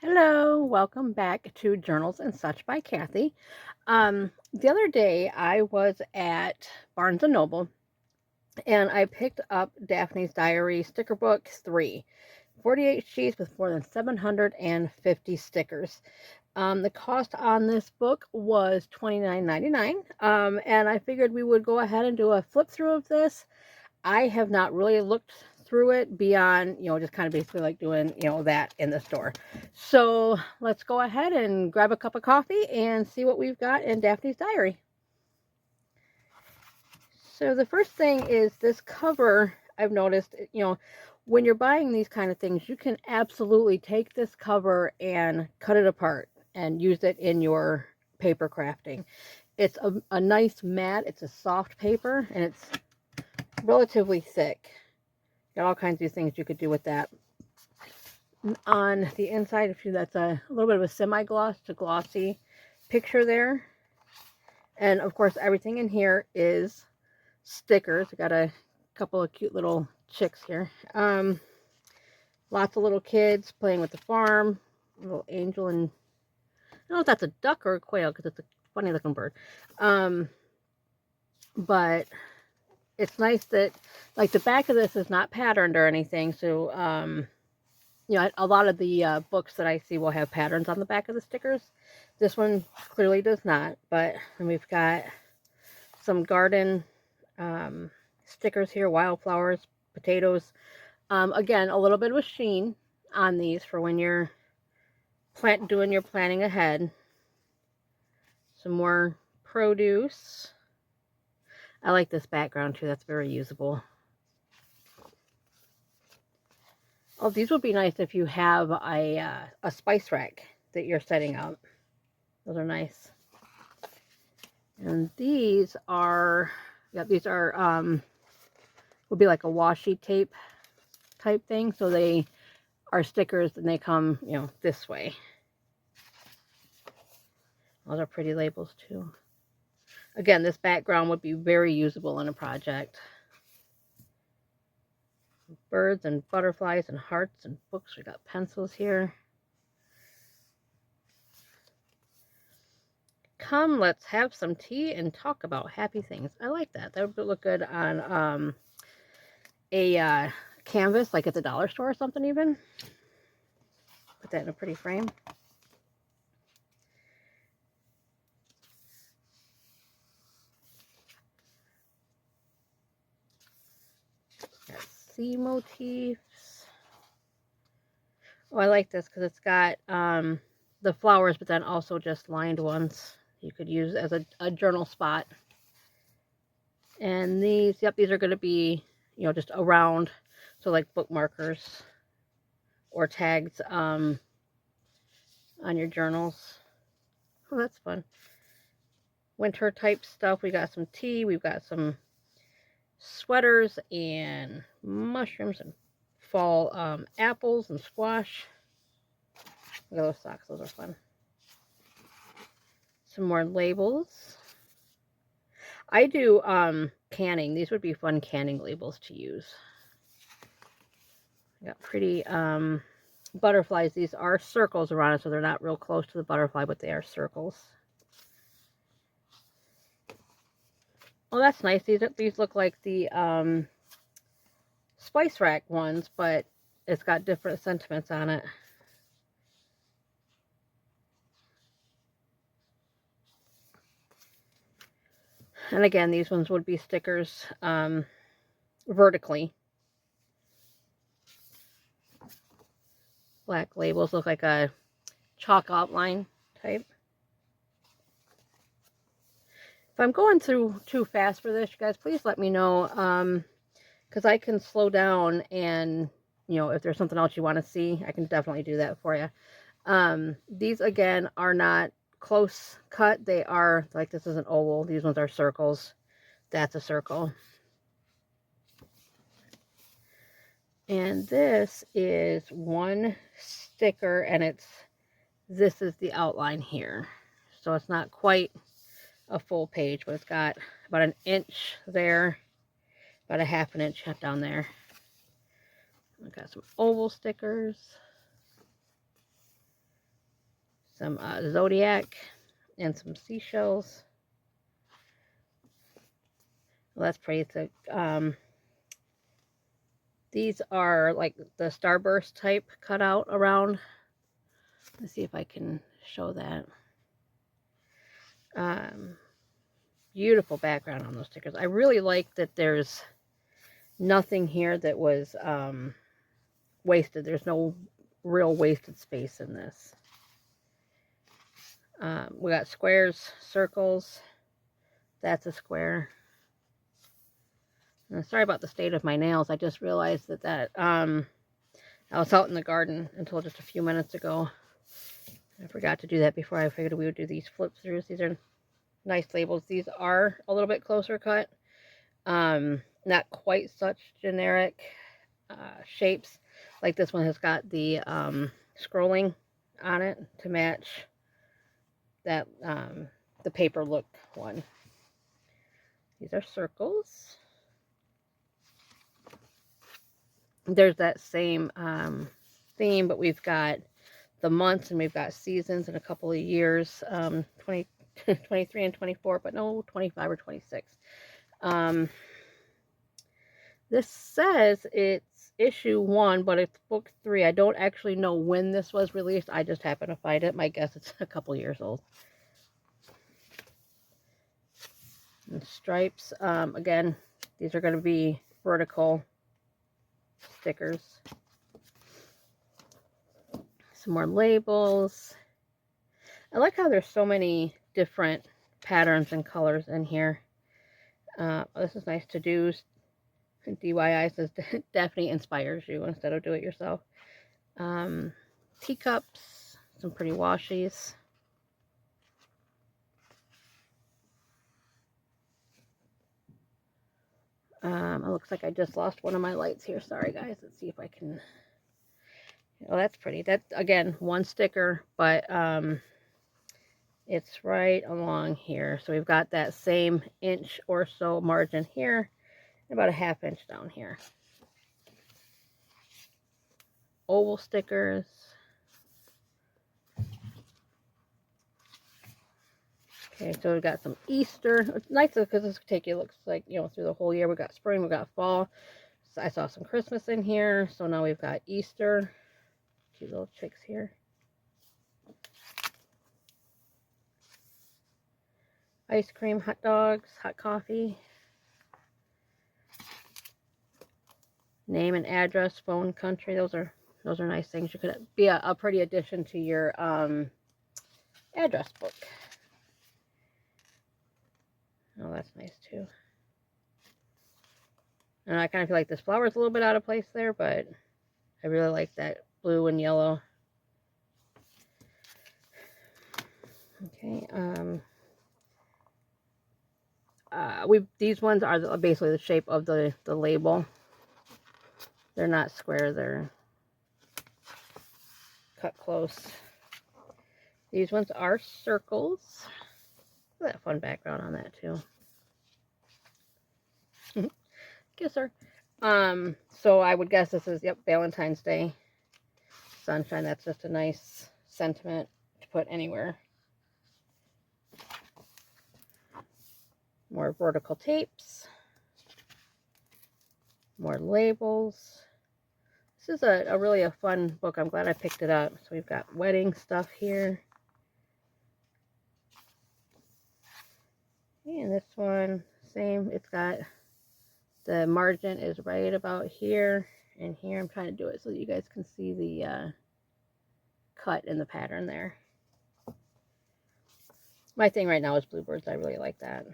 Hello, welcome back to Journals and Such by Kathy. The other day I was at Barnes& and Noble and I picked up Daphne's Diary Sticker Book 3, 48 sheets with more than 750 stickers. The cost on this book was $29.99, and I figured we would go ahead and do a flip through of this. I have not really looked through it beyond, just kind of basically like doing, that in the store. So let's go ahead and grab a cup of coffee and see what we've got in Daphne's Diary. So the first thing is this cover. I've noticed, when you're buying these kind of things, you can absolutely take this cover and cut it apart and use it in your paper crafting. It's a nice matte, it's a soft paper, and it's relatively thick. Got all kinds of things you could do with that. On the inside, if you that's a little bit of a semi-gloss to glossy picture there. And of course, everything in here is stickers. I got a couple of cute little chicks here. Lots of little kids playing with the farm. A little angel, and I don't know if that's a duck or a quail because it's a funny looking bird. But it's nice that, like, the back of this is not patterned or anything. So, a lot of the books that I see will have patterns on the back of the stickers. This one clearly does not. But then we've got some garden stickers here, wildflowers, potatoes. Again, a little bit of a sheen on these for when you're doing your planning ahead. Some more produce. I like this background too. That's very usable. Oh, these would be nice if you have a spice rack that you're setting up. Those are nice. And these are, would be like a washi tape type thing. So they are stickers and they come, this way. Those are pretty labels too. Again, this background would be very usable in a project. Birds and butterflies and hearts and books. We got pencils here. Come, let's have some tea and talk about happy things. I like that. That would look good on a canvas, like at the dollar store or something even. Put that in a pretty frame. Got sea motifs. Oh, I like this because it's got the flowers, but then also just lined ones you could use as a journal spot. And these are going to be, just around, so like bookmarkers or tags on your journals. Oh, that's fun. Winter type stuff. We got some tea. We've got some sweaters and mushrooms and fall apples and squash. Look at those socks. Those are fun. Some more labels. I do canning. These would be fun canning labels to use. I got pretty butterflies. These are circles around it, so they're not real close to the butterfly, but they are circles. Oh, that's nice. These look like the spice rack ones, but it's got different sentiments on it. And again, these ones would be stickers vertically. Black labels look like a chalk outline type. If I'm going through too fast for this, you guys, please let me know, because I can slow down and, if there's something else you want to see, I can definitely do that for you. These, again, are not close cut. They are, like, this is an oval. These ones are circles. That's a circle. And this is one sticker, and this is the outline here. So it's not quite a full page, but it's got about an inch there, about a half an inch down there. I've got some oval stickers. some zodiac, and some seashells. Well, that's pretty. It's these are like the starburst type cutout around. Let's see if I can show that. Beautiful background on those stickers. I really like that there's nothing here that was wasted. There's no real wasted space in this. We got squares, circles. That's a square. And sorry about the state of my nails. I just realized that I was out in the garden until just a few minutes ago. I forgot to do that before. I figured we would do these flip throughs. These are nice labels. These are a little bit closer cut. Not quite such generic shapes. Like this one has got the scrolling on it to match that the paper look one. These are circles. There's that same theme, but we've got the months and we've got seasons and a couple of years, 23 and 24, but no 25 or 26. This says it's issue 1, but it's book 3. I don't actually know when this was released. I just happen to find it. My guess it's a couple years old. And stripes, again, these are going to be vertical stickers. Some more labels. I like how there's so many different patterns and colors in here. This is nice to do. DIY says Daphne inspires you instead of do it yourself. Teacups, some pretty washies. It looks like I just lost one of my lights here. Sorry guys. Let's see if I can. Oh, that's pretty. That again, one sticker, but it's right along here. So we've got that same inch or so margin here, and about a ½ inch down here. Oval stickers. Okay, so we've got some Easter. It's nice because this will take you, looks like, you know, through the whole year. We've got spring, we've got fall. So I saw some Christmas in here. So now we've got Easter. Cute little chicks here. Ice cream, hot dogs, hot coffee. Name and address, phone, country. Those are nice things. You could be a pretty addition to your address book. Oh, that's nice too. And I kind of feel like this flower is a little bit out of place there, but I really like that blue and yellow. Okay. These ones are basically the shape of the label. They're not square. They're cut close. These ones are circles. Look at that fun background on that too. Kisser. So I would guess this is, yep, Valentine's Day. Sunshine. That's just a nice sentiment to put anywhere. More vertical tapes. More labels. This is a really a fun book. I'm glad I picked it up. So we've got wedding stuff here. And this one, same. It's got the margin is right about here and here. I'm trying to do it so that you guys can see the cut in the pattern there. My thing right now is bluebirds. I really like that.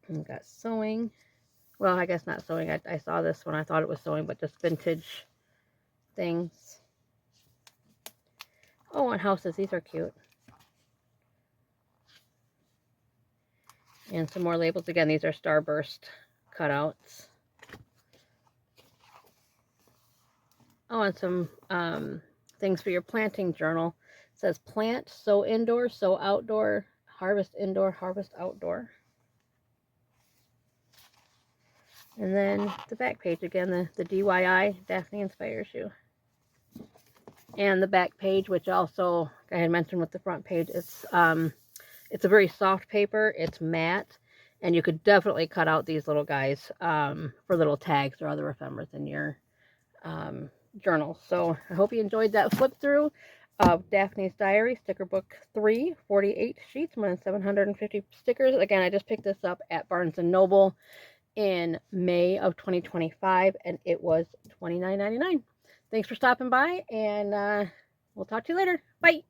We've got sewing. Well, I guess not sewing. I saw this one. I thought it was sewing, but just vintage things. Oh, and houses. These are cute. And some more labels. Again, these are starburst cutouts. Oh, and some things for your planting journal. It says plant, sow indoor, sow outdoor, harvest indoor, harvest outdoor. And then the back page again, the DIY, Daphne inspires you. And the back page, which also I had mentioned with the front page, it's a very soft paper. It's matte, and you could definitely cut out these little guys for little tags or other ephemera in your um, journal. So I hope you enjoyed that flip through of Daphne's Diary, Sticker Book 3, 48 sheets, more than 750 stickers. Again, I just picked this up at Barnes & Noble in May of 2025, and it was $29.99. Thanks for stopping by, and we'll talk to you later. Bye!